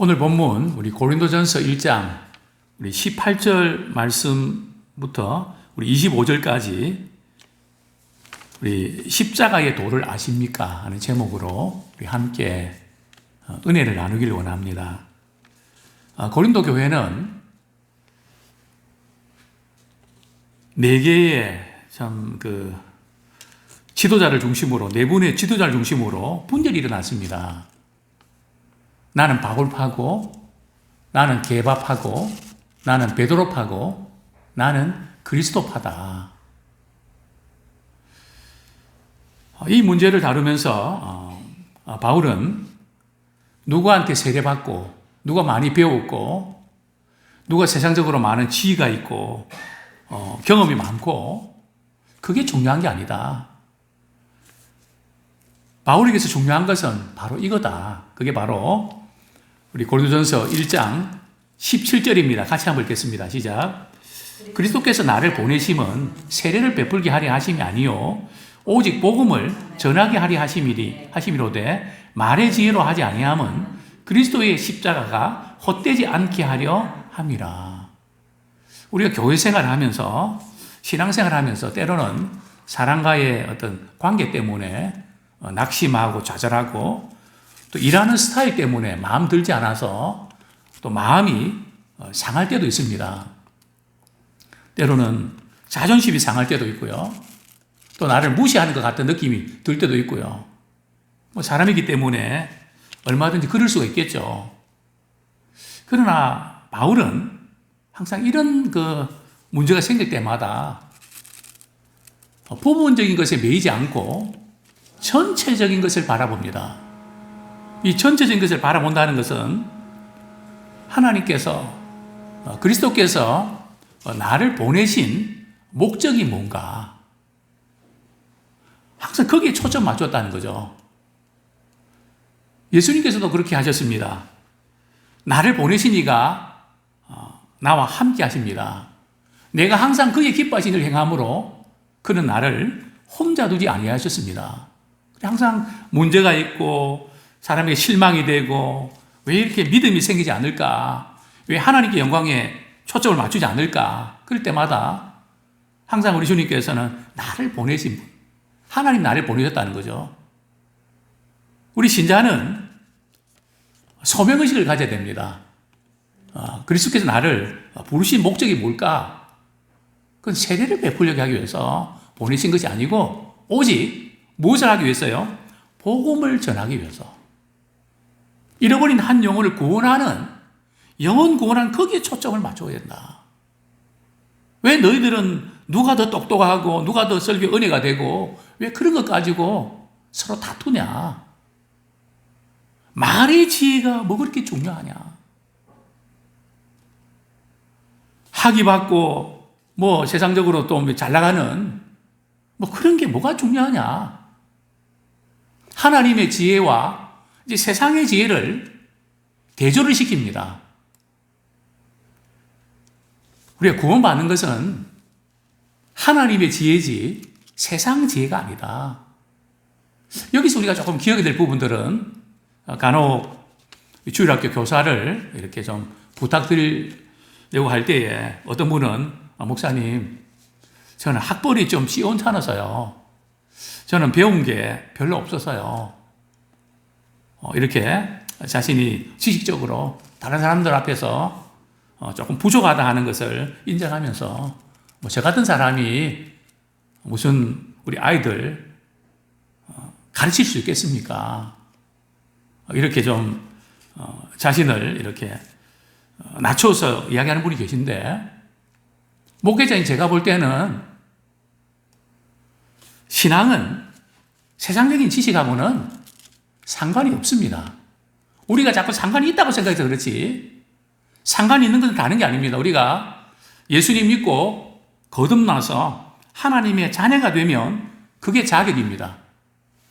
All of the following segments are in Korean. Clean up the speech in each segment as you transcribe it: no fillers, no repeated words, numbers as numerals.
오늘 본문 우리 고린도전서 1장 우리 18절 말씀부터 우리 25절까지 우리 십자가의 도를 아십니까? 하는 제목으로 우리 함께 은혜를 나누기를 원합니다. 고린도 교회는 네 개의 지도자를 중심으로, 네 분의 지도자를 중심으로 분열이 일어났습니다. 나는 바울파고, 나는 게바파고, 나는 베드로파고, 나는 그리스도파다. 이 문제를 다루면서 바울은 누구한테 세례받고, 누가 많이 배웠고, 누가 세상적으로 많은 지위가 있고, 경험이 많고, 그게 중요한 게 아니다. 바울에게서 중요한 것은 바로 이거다. 그게 바로 우리 고린도전서 1장 17절입니다. 같이 한번 읽겠습니다. 시작. 그리스도께서 나를 보내심은 세례를 베풀게 하려 하심이 아니요 오직 복음을 전하게 하려 하심이로되 말의 지혜로 하지 아니함은 그리스도의 십자가가 헛되지 않게 하려 함이라. 우리가 교회 생활을 하면서, 신앙생활을 하면서 때로는 사람과의 어떤 관계 때문에 낙심하고 좌절하고 또 일하는 스타일 때문에 마음 들지 않아서 또 마음이 상할 때도 있습니다. 때로는 자존심이 상할 때도 있고요. 또 나를 무시하는 것 같은 느낌이 들 때도 있고요. 사람이기 때문에 얼마든지 그럴 수가 있겠죠. 그러나 바울은 항상 이런 문제가 생길 때마다 부분적인 것에 매이지 않고 전체적인 것을 바라봅니다. 이 전체적인 것을 바라본다는 것은 하나님께서, 그리스도께서 나를 보내신 목적이 뭔가, 항상 거기에 초점 맞췄다는 거죠. 예수님께서도 그렇게 하셨습니다. 나를 보내신 이가 나와 함께 하십니다. 내가 항상 그의 기뻐하신 일을 행함으로 그는 나를 혼자 두지 아니하셨습니다. 항상 문제가 있고 사람에게 실망이 되고 왜 이렇게 믿음이 생기지 않을까? 왜 하나님께 영광에 초점을 맞추지 않을까? 그럴 때마다 항상 우리 주님께서는 나를 보내신 분, 하나님 나를 보내셨다는 거죠. 우리 신자는 소명의식을 가져야 됩니다. 그리스도께서 나를 부르신 목적이 뭘까? 그건 세례를 베풀려고 하기 위해서 보내신 것이 아니고 오직 무엇을 하기 위해서요? 복음을 전하기 위해서. 잃어버린 한 영혼을 구원하는, 영혼 구원하는 거기에 초점을 맞춰야 된다. 왜 너희들은 누가 더 똑똑하고 누가 더 설교 은혜가 되고 왜 그런 것 가지고 서로 다투냐? 말의 지혜가 뭐 그렇게 중요하냐? 학위 받고 세상적으로 또 잘 나가는 그런 게 뭐가 중요하냐? 하나님의 지혜와 이제 세상의 지혜를 대조를 시킵니다. 우리가 구원받는 것은 하나님의 지혜지 세상 지혜가 아니다. 여기서 우리가 조금 기억이 될 부분들은 간혹 주일학교 교사를 이렇게 좀 부탁드리려고 할 때에 어떤 분은 목사님, 저는 학벌이 좀 시원찮아서요. 저는 배운 게 별로 없어서요. 이렇게 자신이 지식적으로 다른 사람들 앞에서 조금 부족하다 하는 것을 인정하면서 저 같은 사람이 무슨 우리 아이들 가르칠 수 있겠습니까? 이렇게 좀 자신을 이렇게 낮춰서 이야기하는 분이 계신데, 목회자인 제가 볼 때는 신앙은 세상적인 지식하고는 상관이 없습니다. 우리가 자꾸 상관이 있다고 생각해서 그렇지, 상관이 있는 것은 다른 게 아닙니다. 우리가 예수님 믿고 거듭나서 하나님의 자녀가 되면 그게 자격입니다.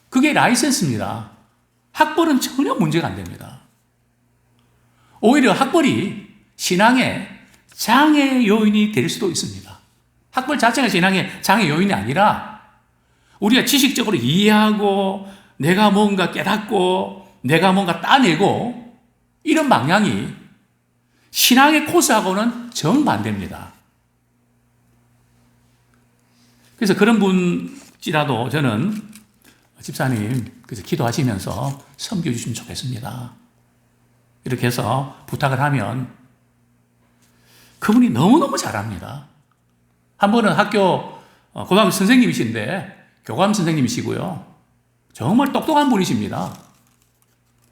그게 라이센스입니다. 학벌은 전혀 문제가 안 됩니다. 오히려 학벌이 신앙의 장애 요인이 될 수도 있습니다. 학벌 자체가 신앙의 장애 요인이 아니라 우리가 지식적으로 이해하고 내가 뭔가 깨닫고 내가 뭔가 따내고 이런 방향이 신앙의 코스하고는 정반대입니다. 그래서 그런 분이라도 저는 집사님, 그래서 기도하시면서 섬겨주시면 좋겠습니다. 이렇게 해서 부탁을 하면 그분이 너무너무 잘합니다. 한 번은 학교 고등학교 선생님이신데 교감 선생님이시고요. 정말 똑똑한 분이십니다.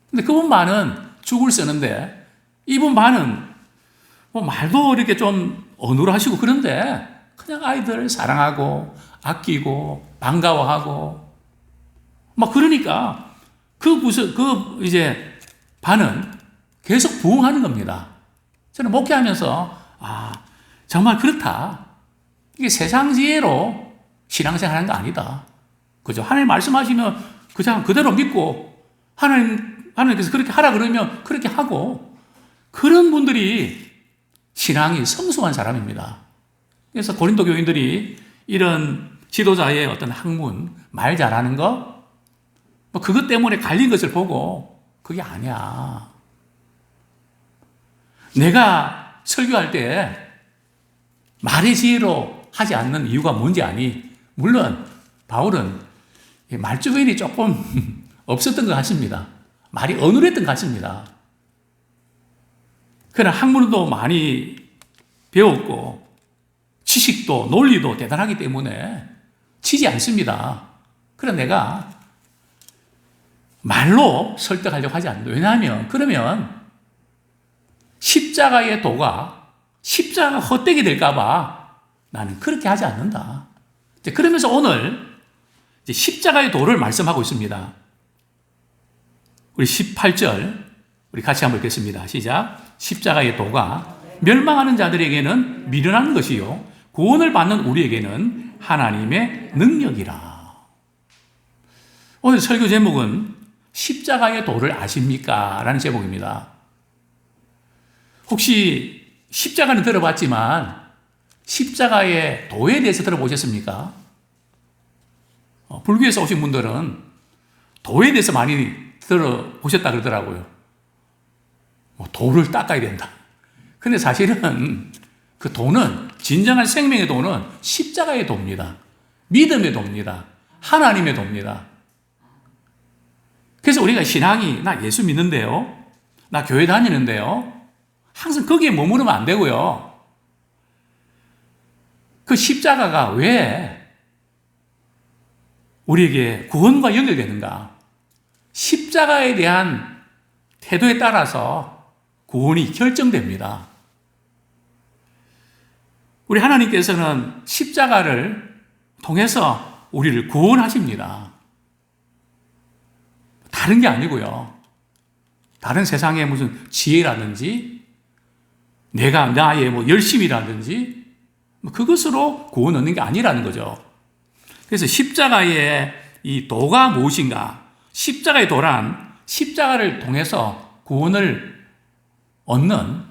근데 그분 반은 죽을 쓰는데 이분 반은 뭐 말도 이렇게 좀 어눌하시고 그런데 그냥 아이들을 사랑하고 아끼고 반가워하고 막 그러니까 그 이제 반은 계속 부흥하는 겁니다. 저는 목회하면서 정말 그렇다. 이게 세상 지혜로 신앙생활하는 거 아니다. 그죠? 하나님 말씀하시면 그냥 그대로 믿고 하나님께서 그렇게 하라 그러면 그렇게 하고 그런 분들이 신앙이 성숙한 사람입니다. 그래서 고린도 교인들이 이런 지도자의 어떤 학문, 말 잘하는 거, 뭐 그것 때문에 갈린 것을 보고 그게 아니야. 내가 설교할 때 말의 지혜로 하지 않는 이유가 뭔지 아니? 물론 바울은 말주변이 조금 없었던 것 같습니다. 말이 어눌했던 것 같습니다. 그러나 학문도 많이 배웠고 지식도 논리도 대단하기 때문에 치지 않습니다. 그러나 내가 말로 설득하려고 하지 않는다. 왜냐하면 그러면 십자가의 도가 십자가가 헛되게 될까 봐 나는 그렇게 하지 않는다. 그러면서 오늘 십자가의 도를 말씀하고 있습니다. 우리 18절 우리 같이 한번 읽겠습니다. 시작. 십자가의 도가 멸망하는 자들에게는 미련한 것이요 구원을 받는 우리에게는 하나님의 능력이라. 오늘 설교 제목은 십자가의 도를 아십니까? 라는 제목입니다. 혹시 십자가는 들어봤지만 십자가의 도에 대해서 들어보셨습니까? 불교에서 오신 분들은 도에 대해서 많이 들어보셨다 그러더라고요. 도를 닦아야 된다. 근데 사실은 그 도는, 진정한 생명의 도는 십자가의 도입니다. 믿음의 도입니다. 하나님의 도입니다. 그래서 우리가 신앙이, 나 예수 믿는데요, 나 교회 다니는데요, 항상 거기에 머무르면 안 되고요. 그 십자가가 왜 우리에게 구원과 연결되는가? 십자가에 대한 태도에 따라서 구원이 결정됩니다. 우리 하나님께서는 십자가를 통해서 우리를 구원하십니다. 다른 게 아니고요. 다른 세상의 무슨 지혜라든지 나의 열심이라든지 그것으로 구원 얻는 게 아니라는 거죠. 그래서 십자가의 이 도가 무엇인가? 십자가의 도란 십자가를 통해서 구원을 얻는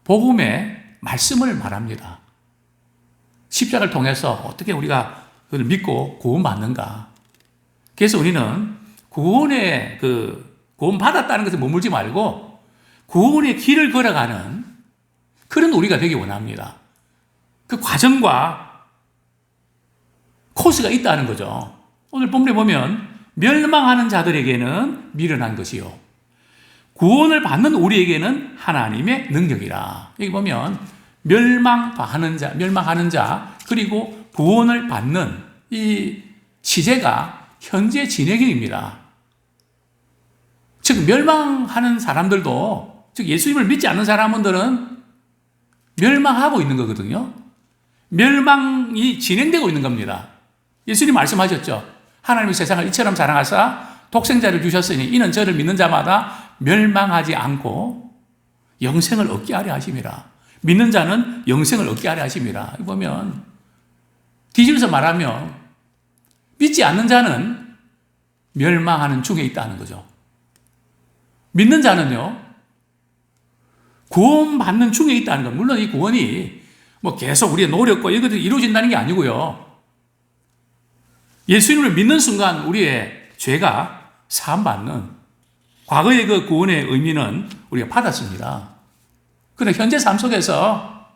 복음의 말씀을 말합니다. 십자가를 통해서 어떻게 우리가 그걸 믿고 구원받는가? 그래서 우리는 구원의 구원 받았다는 것에 머물지 말고 구원의 길을 걸어가는 그런 우리가 되기 원합니다. 그 과정과 코스가 있다는 거죠. 오늘 본문에 보면 멸망하는 자들에게는 미련한 것이요 구원을 받는 우리에게는 하나님의 능력이라. 여기 보면 멸망하는 자 그리고 구원을 받는 이 시제가 현재 진행형입니다. 즉 멸망하는 사람들도, 즉 예수님을 믿지 않는 사람들은 멸망하고 있는 거거든요. 멸망이 진행되고 있는 겁니다. 예수님 말씀하셨죠. 하나님이 세상을 이처럼 사랑하사 독생자를 주셨으니 이는 저를 믿는 자마다 멸망하지 않고 영생을 얻게 하려 하심이라. 믿는 자는 영생을 얻게 하려 하심이라. 보면 뒤집어서 말하면 믿지 않는 자는 멸망하는 중에 있다는 거죠. 믿는 자는요, 구원받는 중에 있다는 것. 물론 이 구원이 계속 우리의 노력과 이것들이 이루어진다는 게 아니고요. 예수님을 믿는 순간 우리의 죄가 사함받는 과거의 그 구원의 의미는 우리가 받았습니다. 그런데 현재 삶 속에서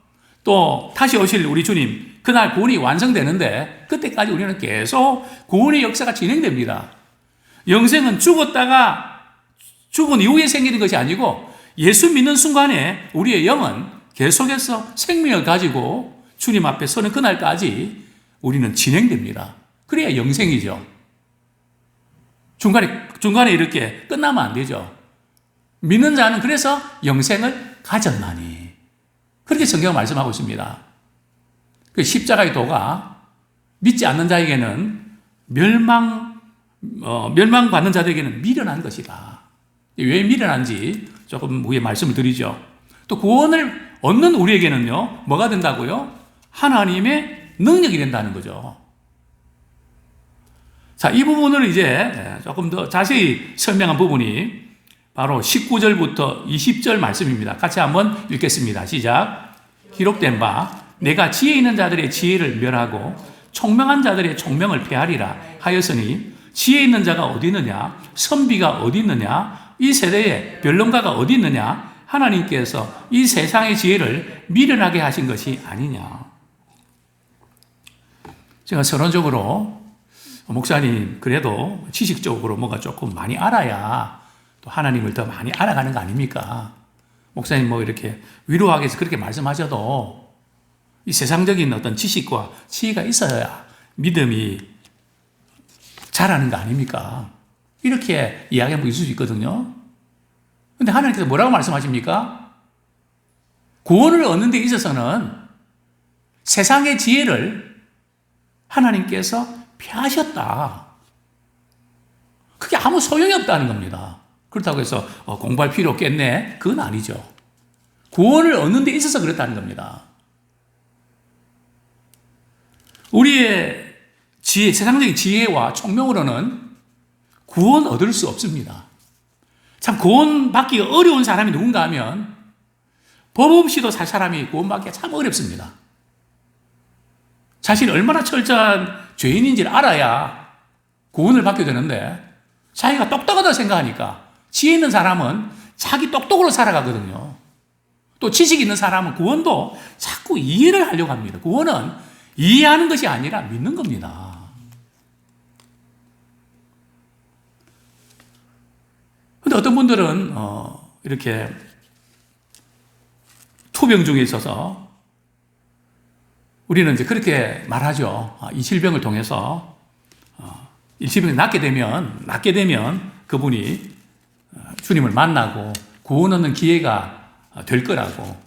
또 다시 오실 우리 주님, 그날 구원이 완성되는데 그때까지 우리는 계속 구원의 역사가 진행됩니다. 영생은 죽은 이후에 생기는 것이 아니고 예수 믿는 순간에 우리의 영은 계속해서 생명을 가지고 주님 앞에 서는 그날까지 우리는 진행됩니다. 그래야 영생이죠. 중간에 이렇게 끝나면 안 되죠. 믿는 자는 그래서 영생을 가졌나니. 그렇게 성경은 말씀하고 있습니다. 그 십자가의 도가 믿지 않는 자에게는 멸망받는 자들에게는 미련한 것이다. 왜 미련한지 조금 후에 말씀을 드리죠. 또 구원을 얻는 우리에게는요, 뭐가 된다고요? 하나님의 능력이 된다는 거죠. 자, 이 부분을 이제 조금 더 자세히 설명한 부분이 바로 19절부터 20절 말씀입니다. 같이 한번 읽겠습니다. 시작. 기록된 바 내가 지혜 있는 자들의 지혜를 멸하고 총명한 자들의 총명을 폐하리라 하였으니 지혜 있는 자가 어디 있느냐? 선비가 어디 있느냐? 이 세대에 변론가가 어디 있느냐? 하나님께서 이 세상의 지혜를 미련하게 하신 것이 아니냐. 제가 서론적으로 목사님 그래도 지식적으로 뭔가 조금 많이 알아야 또 하나님을 더 많이 알아가는 거 아닙니까? 목사님 뭐 이렇게 위로하기 위해서 그렇게 말씀하셔도 이 세상적인 어떤 지식과 지혜가 있어야 믿음이 자라는 거 아닙니까? 이렇게 이야기하면 있을 수 있거든요. 근데 하나님께서 뭐라고 말씀하십니까? 구원을 얻는 데 있어서는 세상의 지혜를 하나님께서 폐하셨다. 그게 아무 소용이 없다는 겁니다. 그렇다고 해서 공부할 필요 없겠네? 그건 아니죠. 구원을 얻는 데 있어서 그렇다는 겁니다. 우리의 지혜, 세상적인 지혜와 총명으로는 구원 얻을 수 없습니다. 참 구원받기가 어려운 사람이 누군가 하면 법 없이도 살 사람이 구원받기가 참 어렵습니다. 자신이 얼마나 철저한 죄인인지를 알아야 구원을 받게 되는데 자기가 똑똑하다고 생각하니까 지혜 있는 사람은 자기 똑똑으로 살아가거든요. 또 지식 있는 사람은 구원도 자꾸 이해를 하려고 합니다. 구원은 이해하는 것이 아니라 믿는 겁니다. 근데 어떤 분들은 이렇게 투병 중에 있어서 우리는 이제 그렇게 말하죠. 이 질병을 통해서 이 질병이 낫게 되면 그분이 주님을 만나고 구원 얻는 기회가 될 거라고.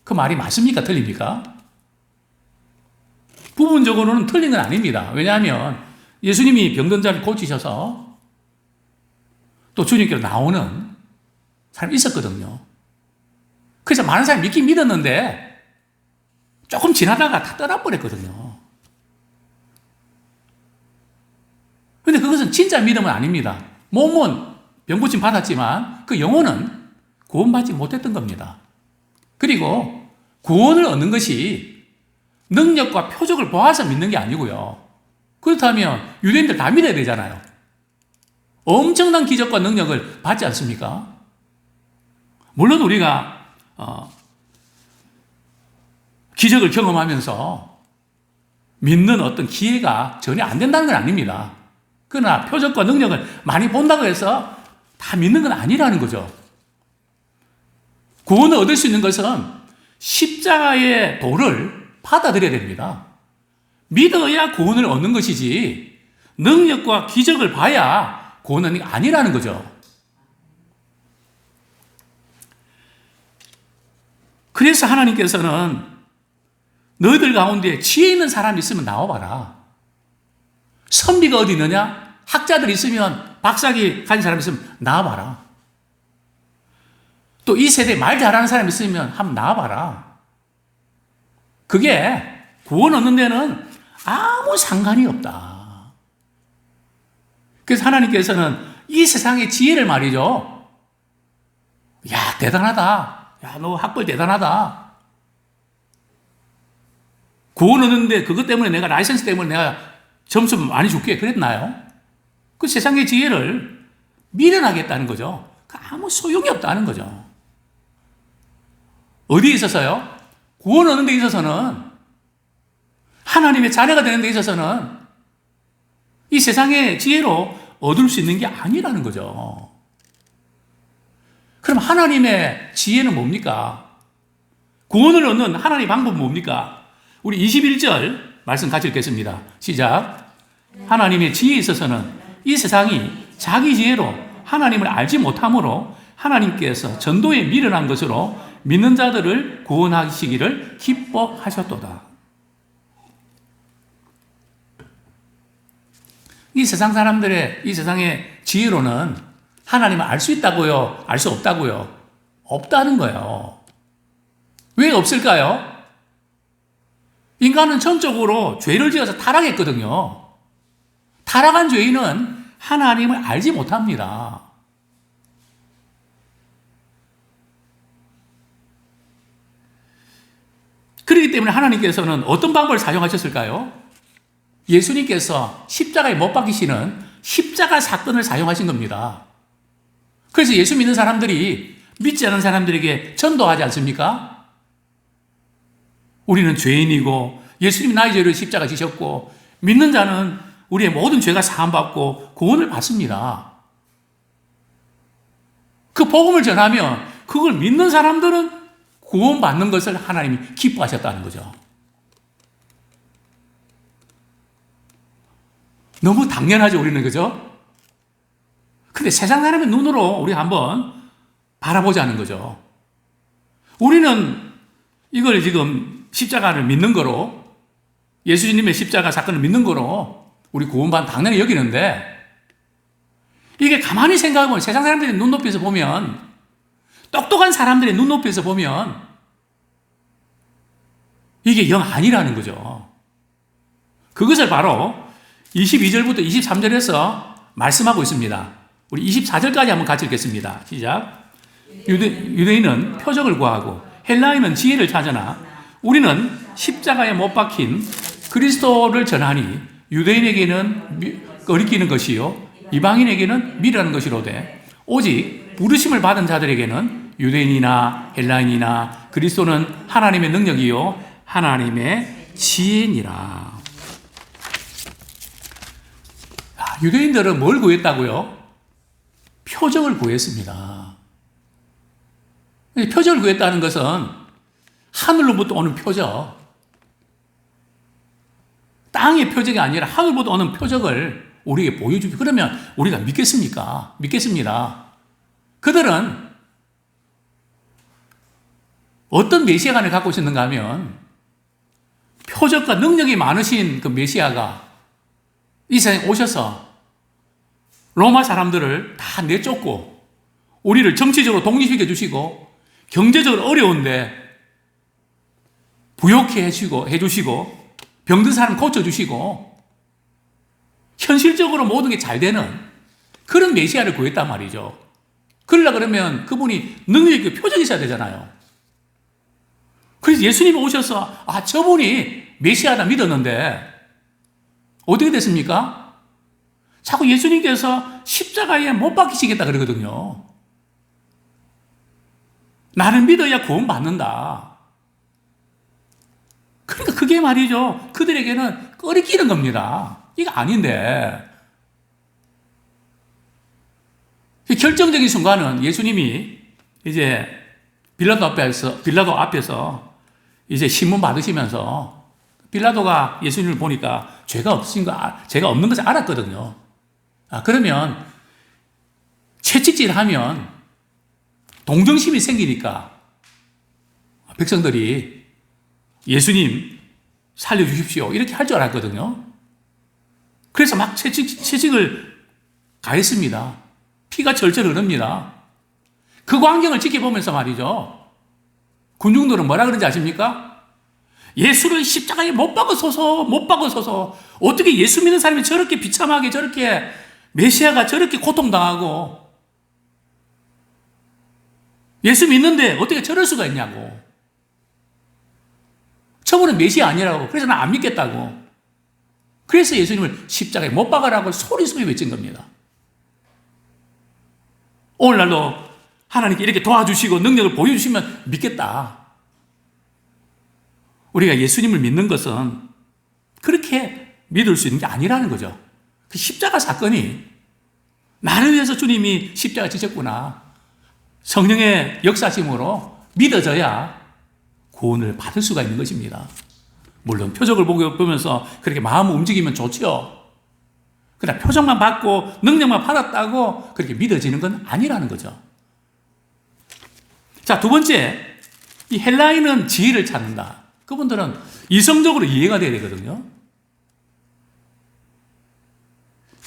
그 말이 맞습니까? 틀립니까? 부분적으로는 틀린 건 아닙니다. 왜냐하면 예수님이 병든 자를 고치셔서 또 주님께로 나오는 사람이 있었거든요. 그래서 많은 사람이 믿긴 믿었는데 조금 지나다가 다 떠나버렸거든요. 근데 그것은 진짜 믿음은 아닙니다. 몸은 병고침 받았지만 그 영혼은 구원받지 못했던 겁니다. 그리고 구원을 얻는 것이 능력과 표적을 보아서 믿는 게 아니고요. 그렇다면 유대인들 다 믿어야 되잖아요. 엄청난 기적과 능력을 받지 않습니까? 물론 우리가 기적을 경험하면서 믿는 어떤 기회가 전혀 안 된다는 건 아닙니다. 그러나 표적과 능력을 많이 본다고 해서 다 믿는 건 아니라는 거죠. 구원을 얻을 수 있는 것은 십자가의 도를 받아들여야 됩니다. 믿어야 구원을 얻는 것이지 능력과 기적을 봐야 구원은 아니라는 거죠. 그래서 하나님께서는 너희들 가운데 지혜 있는 사람이 있으면 나와봐라. 선비가 어디 있느냐? 학자들이 있으면 박사학위 가진 사람이 있으면 나와봐라. 또 이 세대에 말 잘하는 사람이 있으면 한번 나와봐라. 그게 구원 얻는 데는 아무 상관이 없다. 그래서 하나님께서는 이 세상의 지혜를 말이죠. 야, 대단하다. 야, 너 학벌 대단하다. 구원 얻는데 그것 때문에 내가 라이선스 때문에 내가 점수 많이 줄게. 그랬나요? 그 세상의 지혜를 미련하게 했다는 거죠. 아무 소용이 없다는 거죠. 어디에 있어서요? 구원 얻는 데 있어서는, 하나님의 자녀가 되는 데 있어서는 이 세상의 지혜로 얻을 수 있는 게 아니라는 거죠. 그럼 하나님의 지혜는 뭡니까? 구원을 얻는 하나님의 방법은 뭡니까? 우리 21절 말씀 같이 읽겠습니다. 시작. 하나님의 지혜에 있어서는 이 세상이 자기 지혜로 하나님을 알지 못함으로 하나님께서 전도에 미련한 것으로 믿는 자들을 구원하시기를 기뻐하셨도다. 이 세상 사람들의, 이 세상의 지혜로는 하나님을 알 수 있다고요? 알 수 없다고요? 없다는 거예요. 왜 없을까요? 인간은 전적으로 죄를 지어서 타락했거든요. 타락한 죄인은 하나님을 알지 못합니다. 그렇기 때문에 하나님께서는 어떤 방법을 사용하셨을까요? 예수님께서 십자가에 못 박히시는 십자가 사건을 사용하신 겁니다. 그래서 예수 믿는 사람들이 믿지 않은 사람들에게 전도하지 않습니까? 우리는 죄인이고 예수님이 나의 죄를 십자가 지셨고 믿는 자는 우리의 모든 죄가 사함받고 구원을 받습니다. 그 복음을 전하면 그걸 믿는 사람들은 구원받는 것을 하나님이 기뻐하셨다는 거죠. 너무 당연하죠, 우리는. 그죠? 근데 세상 사람의 눈으로 우리 한번 바라보자는 거죠. 우리는 이걸 지금 십자가를 믿는 거로, 예수님의 십자가 사건을 믿는 거로 우리 구원받는 당연히 여기는데, 이게 가만히 생각하면 세상 사람들의 눈높이에서 보면, 똑똑한 사람들의 눈높이에서 보면 이게 영 아니라는 거죠. 그것을 바로 22절부터 23절에서 말씀하고 있습니다. 우리 24절까지 한번 같이 읽겠습니다. 시작. 유대인은 표적을 구하고 헬라인은 지혜를 찾으나 우리는 십자가에 못 박힌 그리스도를 전하니 유대인에게는 거리끼는 것이요 이방인에게는 미련한 것이로되 오직 부르심을 받은 자들에게는 유대인이나 헬라인이나 그리스도는 하나님의 능력이요 하나님의 지혜니라. 유대인들은 뭘 구했다고요? 표적을 구했습니다. 표적을 구했다는 것은 하늘로부터 오는 표적, 땅의 표적이 아니라 하늘로부터 오는 표적을 우리에게 보여주죠. 그러면 우리가 믿겠습니까? 믿겠습니다. 그들은 어떤 메시아관을 갖고 있었는가 하면 표적과 능력이 많으신 그 메시아가 이 세상에 오셔서 로마 사람들을 다 내쫓고 우리를 정치적으로 독립시켜 주시고 경제적으로 어려운데 부욕해 해주시고 병든 사람 고쳐주시고 현실적으로 모든 게 잘 되는 그런 메시아를 구했단 말이죠. 그러려고 그러면 그분이 능력 있고 표적이 있어야 되잖아요. 그래서 예수님이 오셔서 저분이 메시아다 믿었는데 어떻게 됐습니까? 자꾸 예수님께서 십자가에 못 박히시겠다 그러거든요. 나를 믿어야 구원받는다. 그러니까 그게 말이죠. 그들에게는 꺼리끼는 겁니다. 이거 아닌데. 결정적인 순간은 예수님이 이제 빌라도 앞에서 이제 신문 받으시면서 빌라도가 예수님을 보니까 죄가 없는 것을 알았거든요. 그러면 채찍질하면 동정심이 생기니까 백성들이 예수님 살려주십시오 이렇게 할 줄 알았거든요. 그래서 막 채찍을 가했습니다. 피가 절절 흐릅니다. 그 광경을 지켜보면서 말이죠. 군중들은 뭐라 그런지 아십니까? 예수를 십자가에 못 박아서서 어떻게 예수 믿는 사람이 저렇게 비참하게 저렇게 메시아가 저렇게 고통당하고 예수 믿는데 어떻게 저럴 수가 있냐고. 저분은 메시아 아니라고. 그래서 난 안 믿겠다고. 그래서 예수님을 십자가에 못 박아라고 소리 소리 외친 겁니다. 오늘날도 하나님께 이렇게 도와주시고 능력을 보여주시면 믿겠다. 우리가 예수님을 믿는 것은 그렇게 믿을 수 있는 게 아니라는 거죠. 그 십자가 사건이 나를 위해서 주님이 십자가 지셨구나. 성령의 역사심으로 믿어져야 구원을 받을 수가 있는 것입니다. 물론 표적을 보면서 그렇게 마음을 움직이면 좋죠. 그러나 표적만 받고 능력만 받았다고 그렇게 믿어지는 건 아니라는 거죠. 자, 두 번째, 이 헬라인은 지혜를 찾는다. 그분들은 이성적으로 이해가 돼야 되거든요.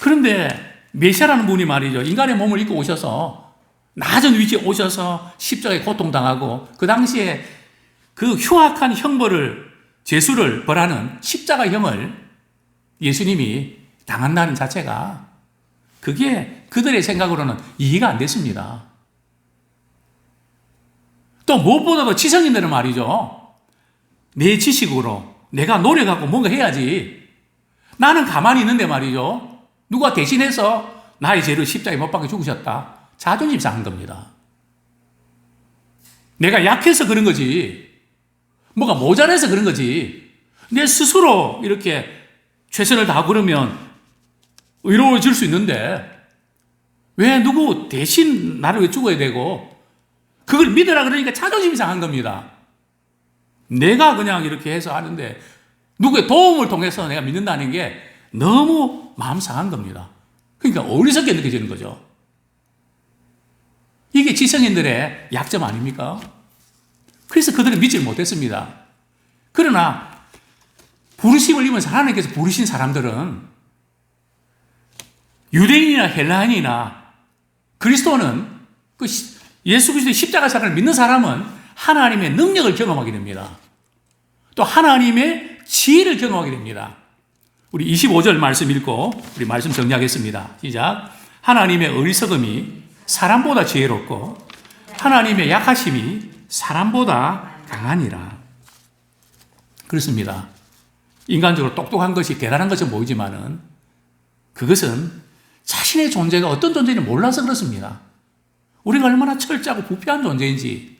그런데 메시아라는 분이 말이죠, 인간의 몸을 입고 오셔서 낮은 위치에 오셔서 십자가에 고통당하고 그 당시에 그 흉악한 형벌을, 죄수를 벌하는 십자가형을 예수님이 당한다는 자체가 그게 그들의 생각으로는 이해가 안 됐습니다. 또 무엇보다도 지성인들은 말이죠, 내 지식으로 내가 노력하고 뭔가 해야지, 나는 가만히 있는데 말이죠, 누가 대신해서 나의 죄를 십자가에 못 박혀 죽으셨다. 자존심 상한 겁니다. 내가 약해서 그런 거지, 뭐가 모자라서 그런 거지, 내 스스로 이렇게 최선을 다하고 그러면 의로워질 수 있는데 왜 누구 대신 나를 왜 죽어야 되고, 그걸 믿으라 그러니까 자존심이 상한 겁니다. 내가 그냥 이렇게 해서 하는데 누구의 도움을 통해서 내가 믿는다는 게 너무 마음 상한 겁니다. 그러니까 어리석게 느껴지는 거죠. 이게 지성인들의 약점 아닙니까? 그래서 그들은 믿지 못했습니다. 그러나 부르심을 입은 하나님께서 부르신 사람들은 유대인이나 헬라인이나 그리스도는 그 예수 그리스도의 십자가 사건을 믿는 사람은 하나님의 능력을 경험하게 됩니다. 또 하나님의 지혜를 경험하게 됩니다. 우리 25절 말씀 읽고 우리 말씀 정리하겠습니다. 시작. 하나님의 어리석음이 사람보다 지혜롭고 하나님의 약하심이 사람보다 강하니라. 그렇습니다. 인간적으로 똑똑한 것이 대단한 것처럼 보이지만은 그것은 자신의 존재가 어떤 존재인지 몰라서 그렇습니다. 우리가 얼마나 철저하고 부패한 존재인지,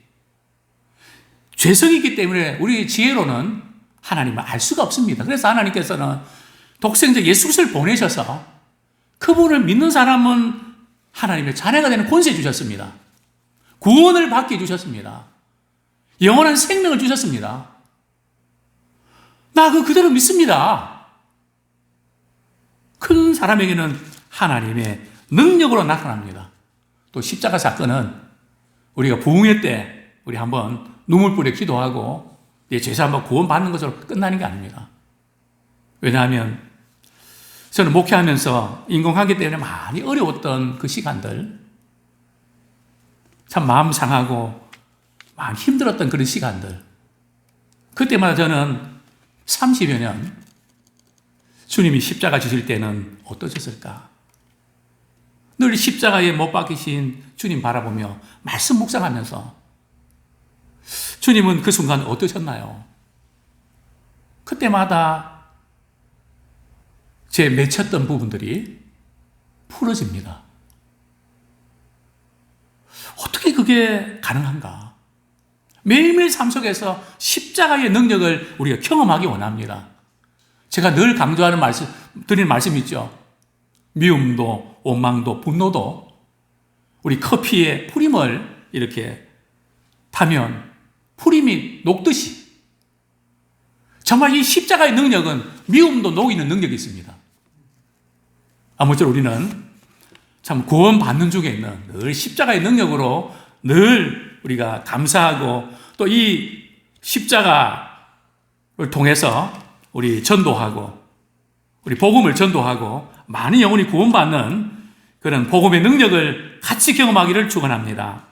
죄성이 있기 때문에 우리의 지혜로는 하나님을 알 수가 없습니다. 그래서 하나님께서는 독생자 예수 그리스도를 보내셔서 그분을 믿는 사람은 하나님의 자녀가 되는 권세 주셨습니다. 구원을 받게 주셨습니다. 영원한 생명을 주셨습니다. 나 그대로 믿습니다. 큰 사람에게는 하나님의 능력으로 나타납니다. 또 십자가 사건은 우리가 부흥회 때 우리 한번 눈물 뿌려 기도하고 내 죄사 한번 구원받는 것으로 끝나는 게 아닙니다. 왜냐하면 저는 목회하면서 인공관계 때문에 많이 어려웠던 그 시간들, 참 마음 상하고 많이 힘들었던 그런 시간들, 그때마다 저는 30여 년 주님이 십자가 지실 때는 어떠셨을까? 늘 십자가에 못 박히신 주님 바라보며 말씀 묵상하면서 주님은 그 순간 어떠셨나요? 그때마다 제 맺혔던 부분들이 풀어집니다. 어떻게 그게 가능한가? 매일매일 삶 속에서 십자가의 능력을 우리가 경험하기 원합니다. 제가 늘 강조하는 말씀, 드리는 말씀이 있죠. 미움도, 원망도, 분노도 우리 커피에 프림을 이렇게 타면 프림이 녹듯이 정말 이 십자가의 능력은 미움도 녹이는 능력이 있습니다. 아무쪼록 우리는 참 구원받는 중에 있는 늘 십자가의 능력으로 늘 우리가 감사하고 또 이 십자가를 통해서 우리 전도하고 우리 복음을 전도하고 많은 영혼이 구원받는 그런 복음의 능력을 같이 경험하기를 축원합니다.